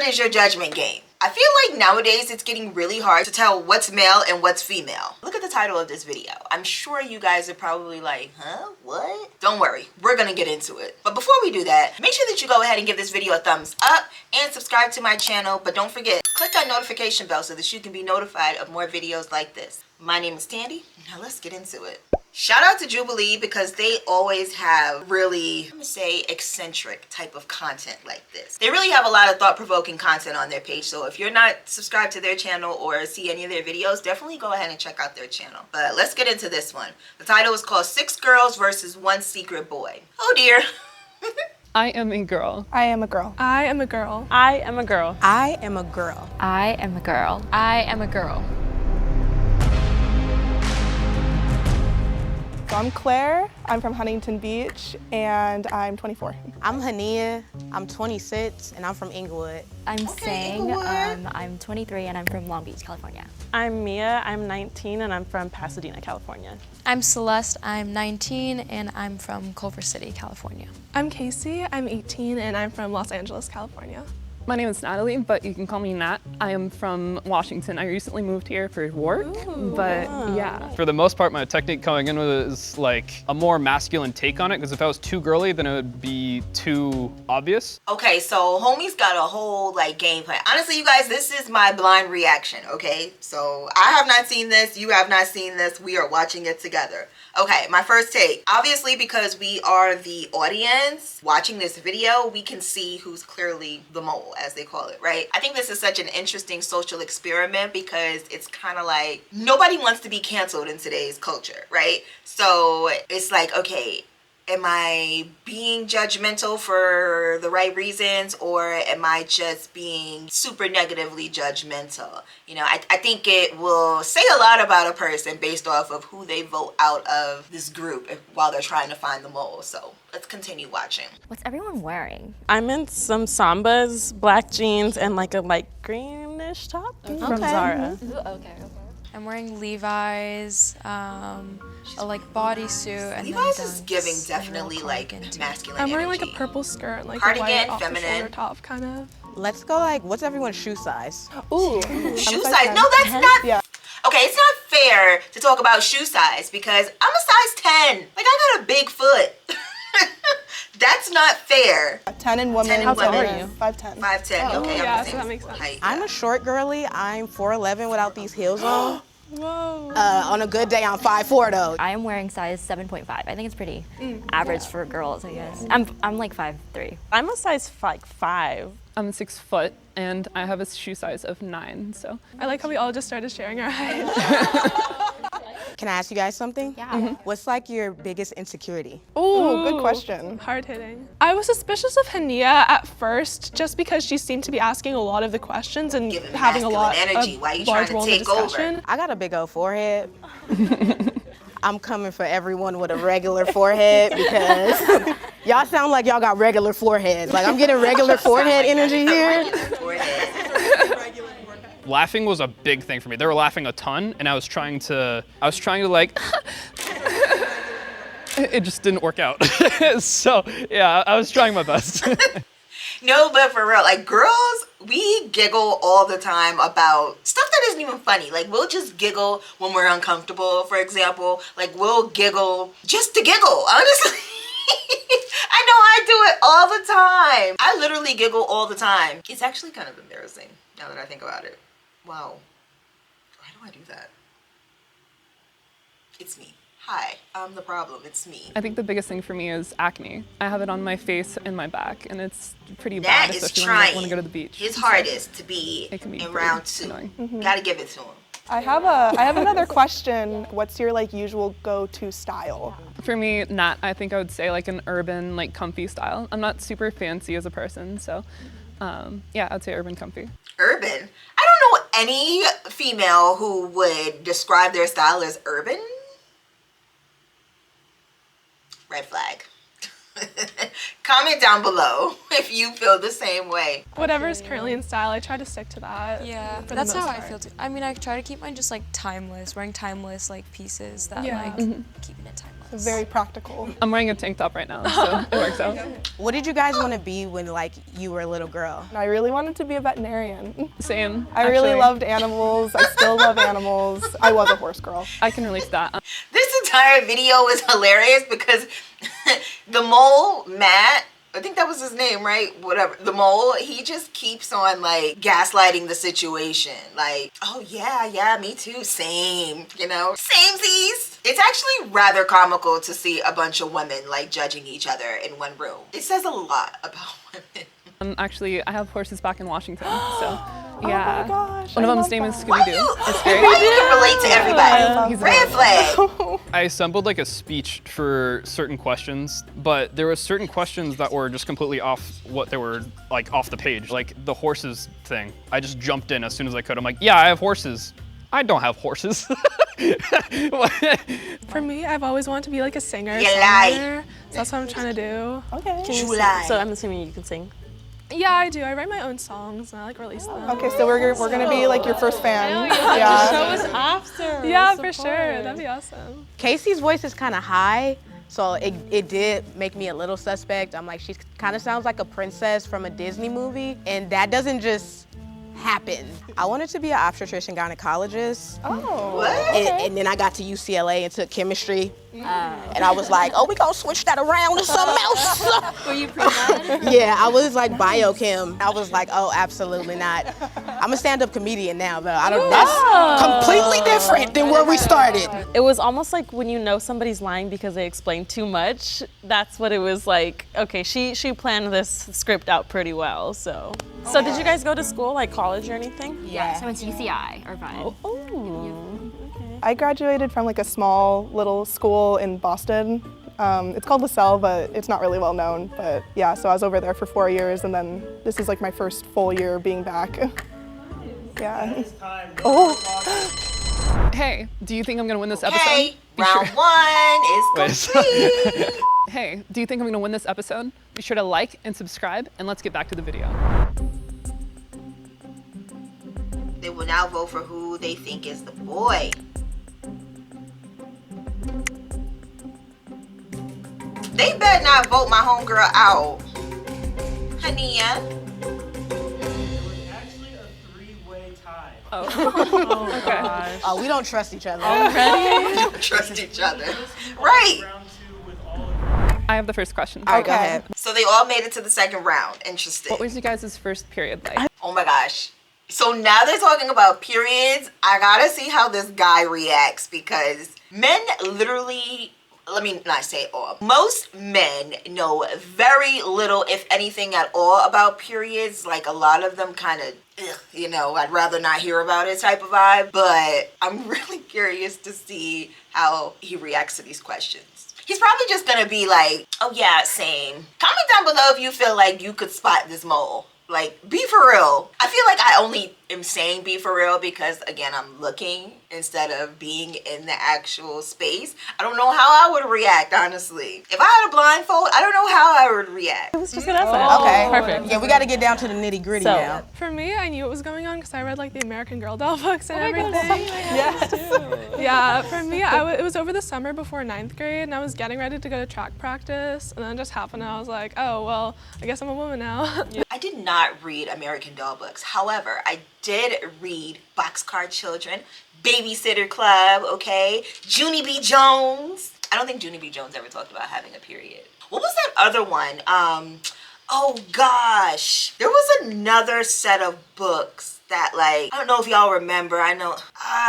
is your judgment game? I feel like nowadays it's getting really hard to tell what's male and what's female. Look at the title of this video. I'm sure you guys are probably like, huh, what? Don't worry, we're gonna get into it. But before we do that, make sure that you go ahead and give this video a thumbs up and subscribe to my channel. But don't forget, click that notification bell so that you can be notified of more videos like this. My name is Tandy. Now let's get into it. Shout out to Jubilee because they always have really, I'm gonna say, eccentric type of content like this. They really have a lot of thought-provoking content on their page. So if you're not subscribed to their channel or see any of their videos, definitely go ahead and check out their channel. But let's get into this one. The title is called 6 Girls versus 1 Secret Boy. Oh dear. I am a girl. I am a girl. I am a girl. I am a girl. I am a girl. I am a girl. I am a girl. So I'm Claire. I'm from Huntington Beach, and I'm 24. I'm Hania. I'm 26, and I'm from Inglewood. I'm Okay, Sang. Inglewood. I'm 23 and I'm from Long Beach, California. I'm Mia. I'm 19 and I'm from Pasadena, California. I'm Celeste, I'm 19, and I'm from Culver City, California. I'm Casey, I'm 18, and I'm from Los Angeles, California. My name is Natalie, but you can call me Nat. I am from Washington. I recently moved here for work, but yeah. For the most part, my technique coming in was like a more masculine take on it, because if I was too girly, then it would be too obvious. Okay, so homie's got a whole like game plan. Honestly, you guys, this is my blind reaction, okay? So I have not seen this, you have not seen this, we are watching it together. Okay, my first take. Obviously, because we are the audience watching this video, we can see who's clearly the mole, as they call it, right? I think this is such an interesting social experiment because it's kind of like nobody wants to be canceled in today's culture, right? So it's like, okay, am I being judgmental for the right reasons, or am I just being super negatively judgmental? You know, I think it will say a lot about a person based off of who they vote out of this group while they're trying to find the mole. So let's continue watching. What's everyone wearing? I'm in some Sambas, black jeans, and like a light greenish top from Zara. Ooh, okay. I'm wearing Levi's, a like bodysuit, and Levi's then is dunks, giving and a definitely little like cardigan, too. masculine I'm wearing like energy. a purple skirt, like Cardigan, a white off the feminine. shoulder top, kind of. Let's go like, what's everyone's shoe size? Ooh. Shoe size? No, that's not. Yeah. Okay, it's not fair to talk about shoe size because I'm a size 10. Like, I got a big foot. That's not fair. 10 in women. 10 in How tall are women. you? 5'10". 5'10". Oh, Okay, yeah, I'm the so same that makes sense. height. I'm a short girly. I'm 4'11" without these heels on. Whoa. On a good day, I'm 5'4" though. I am wearing size 7.5. I think it's pretty average for girls, I guess. I'm like 5'3". I'm a size like 5. I'm 6 foot and I have a shoe size of 9, so. I like how we all just started sharing our height. Can I ask you guys something? Yeah. What's like your biggest insecurity? Ooh, good question. Hard hitting. I was suspicious of Hania at first, just because she seemed to be asking a lot of the questions and Giving having a lot masculine energy. Why you of trying large to role in the take over? discussion. I got a big old forehead. I'm coming for everyone with a regular forehead because y'all sound like y'all got regular foreheads. Like I'm getting regular forehead energy here. Laughing was a big thing for me. They were laughing a ton, and I was trying to like, it just didn't work out. So yeah, I was trying my best. No, but for real, like girls, we giggle all the time about stuff that isn't even funny. Like we'll just giggle when we're uncomfortable, for example. Like we'll giggle just to giggle, honestly. I know I do it all the time. I literally giggle all the time. It's actually kind of embarrassing now that I think about it. Wow. Why do I do that? It's me. Hi, I'm the problem. It's me. I think the biggest thing for me is acne. I have it on my face and my back, and it's pretty That bad, is especially when trying. you want to go to the beach. His So hardest to be it can be in pretty round 2. annoying. Gotta give it to him. I have another question. What's your like usual go-to style? For me, I think I would say like an urban, like comfy style. I'm not super fancy as a person, so yeah, I'd say urban comfy. Urban? I don't know any female who would describe their style as urban. Red flag. Comment down below if you feel the same way. Whatever is currently in style, I try to stick to that. Yeah, for the that's most how I part. feel too. I mean, I try to keep mine just like timeless, wearing timeless like pieces that like keeping it timeless. Very practical. I'm wearing a tank top right now, so it works out. What did you guys want to be when like you were a little girl? I really wanted to be a veterinarian. Same. I really actually. loved animals. I still love animals. I was a horse girl. I can relate to that. This entire video is hilarious because the mole, Matt, I think that was his name, right? Whatever. The mole, he just keeps on like gaslighting the situation. Like, oh yeah, me too. Same, you know? Samesies. It's actually rather comical to see a bunch of women like judging each other in one room. It says a lot about women. Actually, I have horses back in Washington, so yeah. Oh my gosh. One of I them's love name is that. Why Scooby-Doo. you, It's why great. you can relate to everybody? He's Red flag. I assembled like a speech for certain questions, but there were certain questions that were just completely off what they were like off the page. Like the horses thing. I just jumped in as soon as I could. I'm like, yeah, I have horses. I don't have horses. For me, I've always wanted to be like a singer. You lie. songwriter, so that's what I'm trying to do. Okay. July. So I'm assuming you can sing. Yeah, I do. I write my own songs and I like release them. Okay, so we're gonna be like your first fan. Yeah. after. Yeah, for sure. That'd be awesome. Casey's voice is kind of high, so it did make me a little suspect. I'm like, she kind of sounds like a princess from a Disney movie, and that doesn't just happen. I wanted to be an obstetrician gynecologist. Oh. What? And then I got to UCLA and took chemistry. And I was like, oh, we gonna switch that around to something else. Were you pre-med? Yeah, I was like biochem. I was like, oh, absolutely not. I'm a stand-up comedian now, though. That's completely different than where we started. It was almost like when you know somebody's lying because they explained too much. That's what it was like. Okay, she planned this script out pretty well. So did you guys go to school, like college or anything? Yeah, so I went to UCI or Vine. I graduated from like a small little school in Boston. It's called LaSalle, but it's not really well known. But yeah, so I was over there for 4 years, and then this is like my first full year being back. Yeah. Oh. Hey, do you think I'm gonna win this episode? Hey, Be round sure- one is complete. Hey, do you think I'm gonna win this episode? Be sure to like and subscribe, and let's get back to the video. They will now vote for who they think is the boy. They better not vote my homegirl out. Hania. Actually, a three-way tie. Okay. Oh, we don't trust each other. We don't trust each other. Right. Round two with all of you. I have the first question. All right, go ahead. So they all made it to the second round. Interesting. What was you guys' first period like? Oh my gosh. So now they're talking about periods. I gotta see how this guy reacts because men literally, let me not say all. Most men know very little, if anything at all, about periods. Like a lot of them kind of, you know, I'd rather not hear about it type of vibe. But I'm really curious to see how he reacts to these questions. He's probably just gonna be like, oh yeah, same. Comment down below if you feel like you could spot this mole. Like, be for real. I feel like I only am saying be for real because, again, I'm looking instead of being in the actual space. I don't know how I would react, honestly. If I had a blindfold, I don't know how I would react. I was just gonna ask that. Okay. Perfect. Yeah, we got to get down to the nitty gritty So- now. For me, I knew what was going on because I read like the American Girl doll books and everything. Yes. Yeah, for me, it was over the summer before 9th grade, and I was getting ready to go to track practice, and then it just happened, and I was like, oh, well, I guess I'm a woman now. I did not read American Doll books. However, I did read Boxcar Children, Babysitter Club, okay? Junie B. Jones. I don't think Junie B. Jones ever talked about having a period. What was that other one? Oh gosh. There was another set of books that, like, I don't know if y'all remember. I know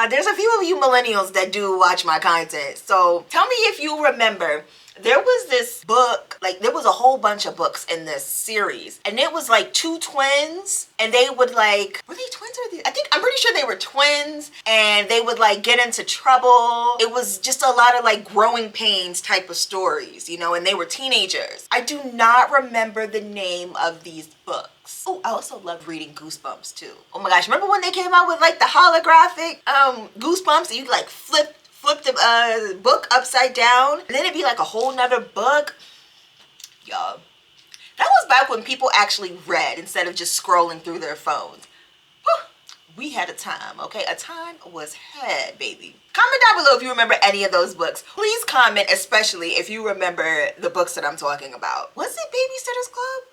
there's a few of you millennials that do watch my content. So tell me if you remember. There was this book, like there was a whole bunch of books in this series, and it was like two twins, and they would like, were they twins or I'm pretty sure they were twins, and they would like get into trouble. It was just a lot of like growing pains type of stories, you know, and they were teenagers. I do not remember the name of these books. Oh, I also love reading Goosebumps too. Oh my gosh, remember when they came out with like the holographic Goosebumps, and you could like flip the book upside down, and then it'd be like a whole nother book. Y'all, that was back when people actually read instead of just scrolling through their phones. Whew. We had a time, okay? A time was had, baby. Comment down below if you remember any of those books. Please comment, especially if you remember the books that I'm talking about. Was it Babysitter's Club?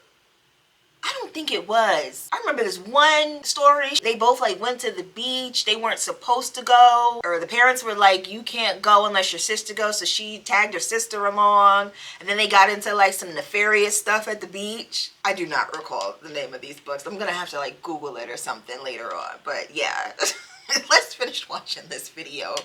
I don't think it was. I remember this one story. They both like went to the beach. They weren't supposed to go. Or the parents were like, you can't go unless your sister goes. So she tagged her sister along. And then they got into like some nefarious stuff at the beach. I do not recall the name of these books. I'm gonna have to like Google it or something later on. But yeah, let's finish watching this video.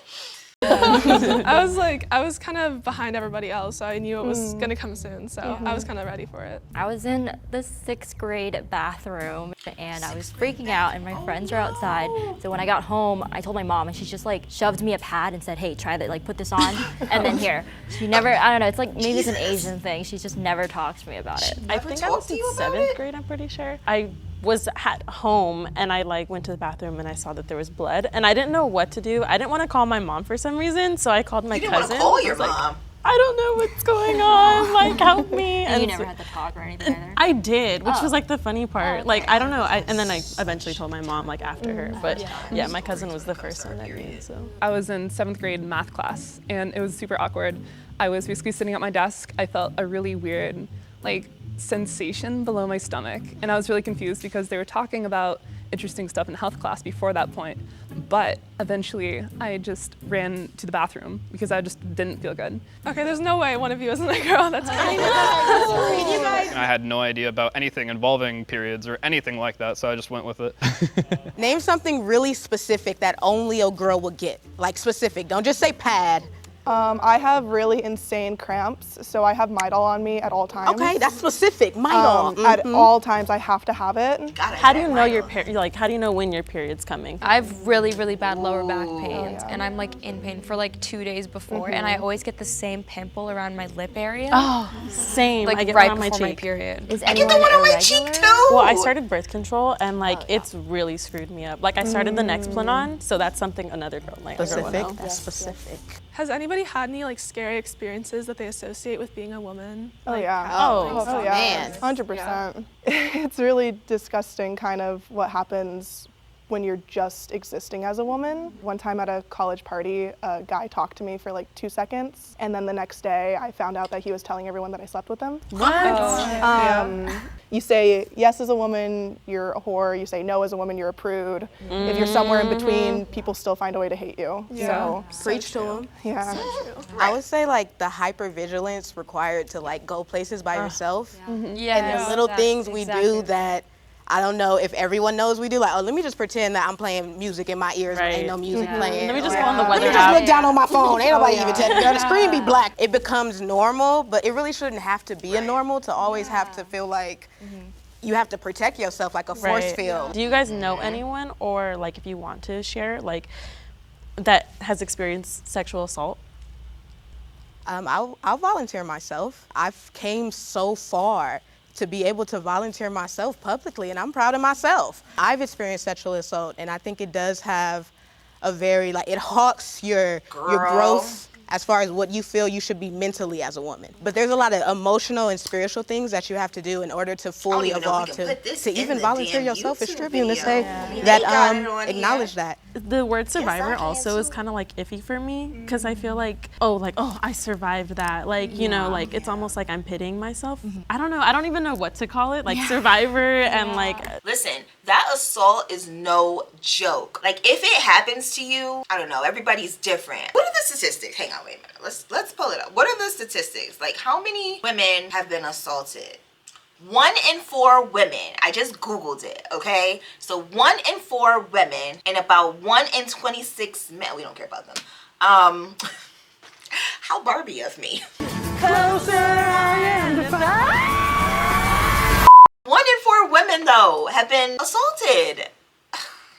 I was kind of behind everybody else, so I knew it was gonna come soon, so I was kind of ready for it. I was in the 6th grade bathroom and I was freaking out and my friends were outside. So when I got home, I told my mom and she just like shoved me a pad and said, hey, try that, like put this on and then here. She never, I don't know, it's like maybe it's an Asian thing. She's just never talked to me about it. I think I was in 7th grade, I'm pretty sure. I was at home and I like went to the bathroom and I saw that there was blood and I didn't know what to do. I didn't want to call my mom for some reason, so I called my cousin. You didn't want to call your mom? Like, I don't know what's going on, like help me. And you never had to talk or anything either? I did, which was like the funny part. Like, I don't know, and then I eventually told my mom like after her, but yeah, my cousin was the first one that knew, so. I was in 7th grade math class and it was super awkward. I was basically sitting at my desk. I felt a really weird, like, sensation below my stomach and I was really confused because they were talking about interesting stuff in health class before that point, but eventually I just ran to the bathroom because I just didn't feel good. Okay, there's no way one of you isn't a girl. That's crazy. I had no idea about anything involving periods or anything like that, so I just went with it. Name something really specific that only a girl would get. Like specific, don't just say pad. I have really insane cramps, so I have Midol on me at all times. Okay, that's specific. Midol. At all times, I have to have it. How do you know how do you know when your period's coming? I have really, really bad lower back pains, and I'm like in pain for like 2 days before, and I always get the same pimple around my lip area. Oh, same. Like I get right one on my before my cheek. period. Is I get the anyone one on my irregular? cheek too. Well, I started birth control and like it's really screwed me up. Like I started the Nexplanon, so that's something another girl like Specific. That's specific. Has anybody had any like scary experiences that they associate with being a woman? Oh yeah. Oh, yeah. man. 100%. It's really disgusting kind of what happens when you're just existing as a woman. One time at a college party, a guy talked to me for like 2 seconds, and then the next day I found out that he was telling everyone that I slept with him. What? You say yes as a woman, you're a whore. You say no as a woman, you're a prude. If you're somewhere in between, people still find a way to hate you. Yeah. So, Preach to them. yeah. I would say like the hypervigilance required to like go places by yourself. Yeah. And the little things we do that I don't know if everyone knows we do. Like, oh, let me just pretend that I'm playing music in my ears when ain't no music playing. Let me just Or, go on the weather let me just app. look down on my phone. Ain't nobody even telling me. The screen be black. It becomes normal, but it really shouldn't have to be a normal to always have to feel like you have to protect yourself like a force field. Do you guys know anyone, or like if you want to share, like that has experienced sexual assault? I'll volunteer myself. I've came so far to be able to volunteer myself publicly, and I'm proud of myself. I've experienced sexual assault, and I think it does have a very, like, it halts your growth as far as what you feel you should be mentally as a woman. But there's a lot of emotional and spiritual things that you have to do in order to fully evolve to even volunteer yourself as Tribune to say that, acknowledge that. The word survivor also is kind of like iffy for me, because I feel like, oh, I survived that. Like, you know, like it's almost like I'm pitying myself. I don't know. I don't even know what to call it. Like survivor and like. Listen, that assault is no joke. Like if it happens to you, I don't know, everybody's different. What are the statistics? Hang on, wait a minute. Let's pull it up. What are the statistics? Like how many women have been assaulted? 1 in 4 women. I just Googled it, okay? So 1 in 4 women and about 1 in 26 men. We don't care about them. How Barbie of me. Closer I am to 1 in 4 women though have been assaulted.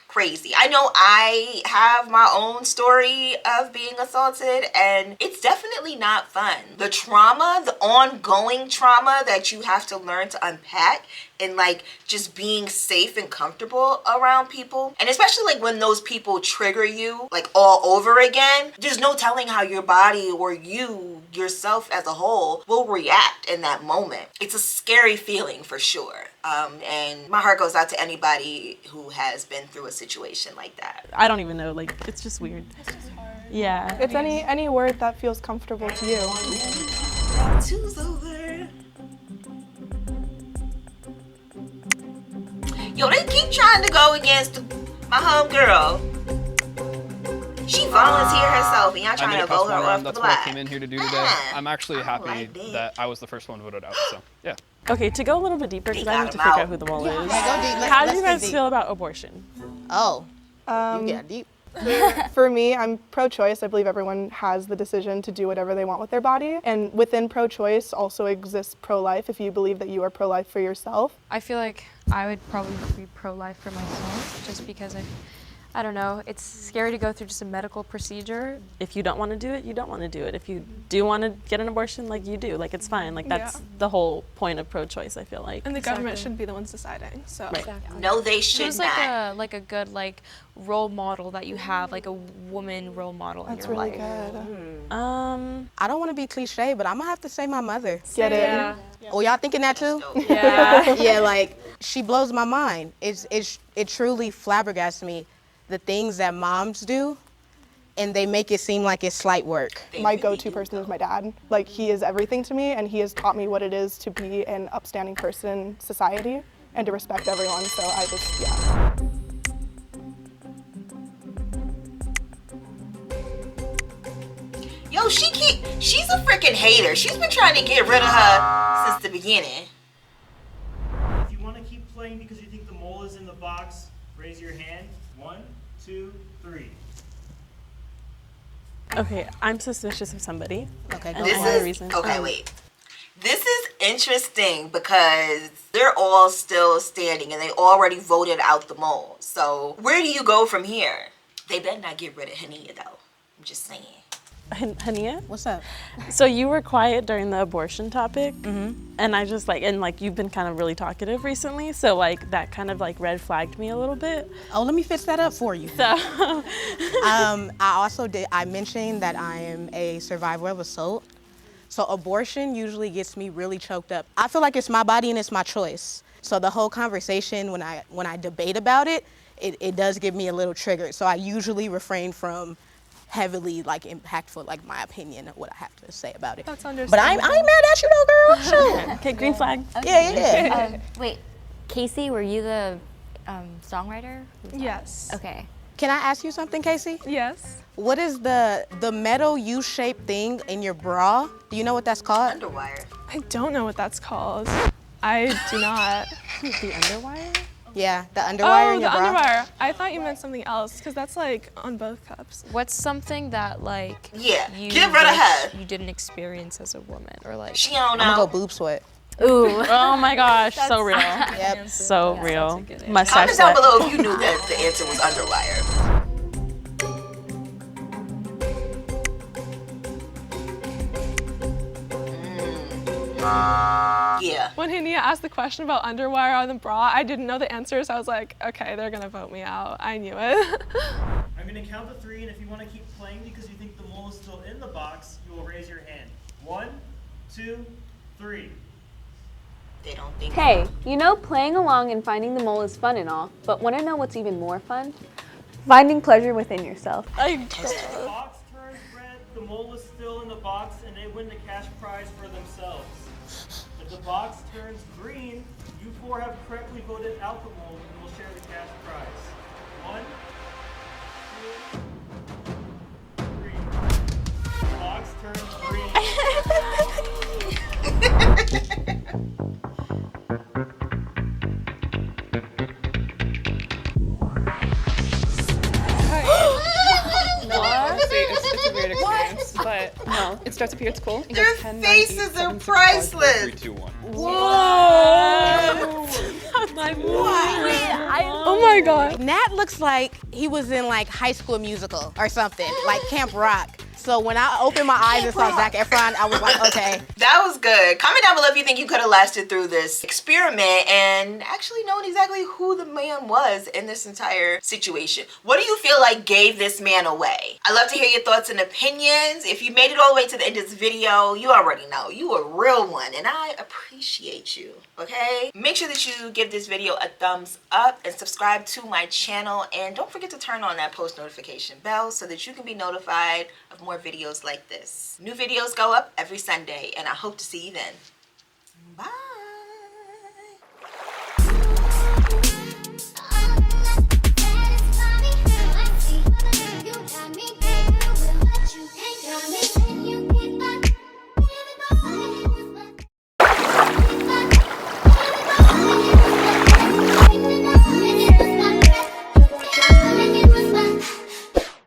Crazy. I know I have my own story of being assaulted and it's definitely not fun. The trauma, the ongoing trauma that you have to learn to unpack and like just being safe and comfortable around people. And especially like when those people trigger you like all over again, there's no telling how your body or you yourself as a whole will react in that moment. It's a scary feeling for sure. And my heart goes out to anybody who has been through a situation like that. I don't even know, like, it's just weird. Yeah. It's any word that feels comfortable to you. Two's over. Yo, they keep trying to go against my homegirl. She volunteered herself, and y'all trying to vote her off the That's block. what I came in here to do today. I'm actually happy that I was the first one voted out. So yeah. Okay, to go a little bit deeper, because I need to figure out who the mole is. Go deep. How do you guys feel about abortion? Oh, you get deep. For me, I'm pro-choice. I believe everyone has the decision to do whatever they want with their body. And within pro-choice also exists pro-life if you believe that you are pro-life for yourself. I feel like I would probably be pro-life for myself, just because I don't know, it's scary to go through just a medical procedure. If you don't want to do it, you don't want to do it. If you do want to get an abortion, like, you do. Like, it's fine. Like, that's the whole point of pro-choice, I feel like. And the government shouldn't be the ones deciding. So Right. No, they should Who's not. like a good like role model that you have, like a woman role model That's in your really life? good. I don't want to be cliche, but I'm gonna have to say my mother. Get it? Yeah. Oh, y'all thinking that too? Yeah. Yeah, like she blows my mind. It truly flabbergasts me the things that moms do, and they make it seem like it's slight work. My go-to person is my dad. Like, he is everything to me, and he has taught me what it is to be an upstanding person in society and to respect everyone. So I just, yeah. Yo, she's a freaking hater. She's been trying to get rid of her since the beginning. If you want to keep playing because you think the mole is in the box, raise your hand. 1, 2, 3. Okay, I'm suspicious of somebody. Okay, And go I for have a it. reason. Okay, wait. This is interesting because they're all still standing and they already voted out the mole. So where do you go from here? They better not get rid of Hania though. I'm just saying. Hania? What's up? So you were quiet during the abortion topic, and I just like, and like you've been kind of really talkative recently, so like that kind of like red flagged me a little bit. Oh, let me fix that up for you. So I mentioned that I am a survivor of assault. So abortion usually gets me really choked up. I feel like it's my body and it's my choice. So the whole conversation, when I debate about it, it does get me a little triggered. So I usually refrain from heavily like impactful, like my opinion of what I have to say about it. That's But understandable. I ain't mad at you though, girl. Sure. okay, green flag. Yeah. Wait, Casey, were you the songwriter? Yes. Okay. Can I ask you something, Casey? Yes. What is the metal U-shaped thing in your bra? Do you know what that's called? Underwire. I don't know what that's called. I do not. The underwire? Yeah, the underwire Oh, in the your bra. underwire. I thought you meant something else, because that's like on both cups. What's something that like Yeah, you get rid of wish her. you didn't experience as a woman, or like She don't I'm gonna know. go boob sweat. Ooh. Oh my gosh, so real. Yep. So real. good answer. Mustache Comment down sweat. below if you knew that the answer was underwire. Yeah. When Hania asked the question about underwire on the bra, I didn't know the answer, so I was like, okay, they're gonna vote me out. I knew it. I'm going to count to 3, and if you want to keep playing because you think the mole is still in the box, you will raise your hand. 1, 2, 3. They don't think. Hey, you know playing along and finding the mole is fun and all, but want to know what's even more fun? Finding pleasure within yourself. If the box turns red, the mole is still in the box, and they win the cash prize for themselves. If the box turns green, you 4 have correctly voted out the mole and will share the cash prize. 1, 2, 3. The box turns green. Honestly, it's a weird experience, but no, it starts up here. It's cool. It Their goes 10, 9, 8, faces 7, are 6, 5, 4, 3, priceless. 2, 1. Oh my god. Nat looks like he was in like High School Musical or something, like Camp Rock. So when I opened my eyes and saw Zac Efron, I was like, okay. That was good. Comment down below if you think you could have lasted through this experiment and actually known exactly who the man was in this entire situation. What do you feel like gave this man away? I'd love to hear your thoughts and opinions. If you made it all the way to the end of this video, you already know you a real one and I appreciate you, okay? Make sure that you give this video a thumbs up and subscribe to my channel, and don't forget to turn on that post notification bell so that you can be notified of more videos like this. New videos go up every Sunday and I hope to see you then. Bye.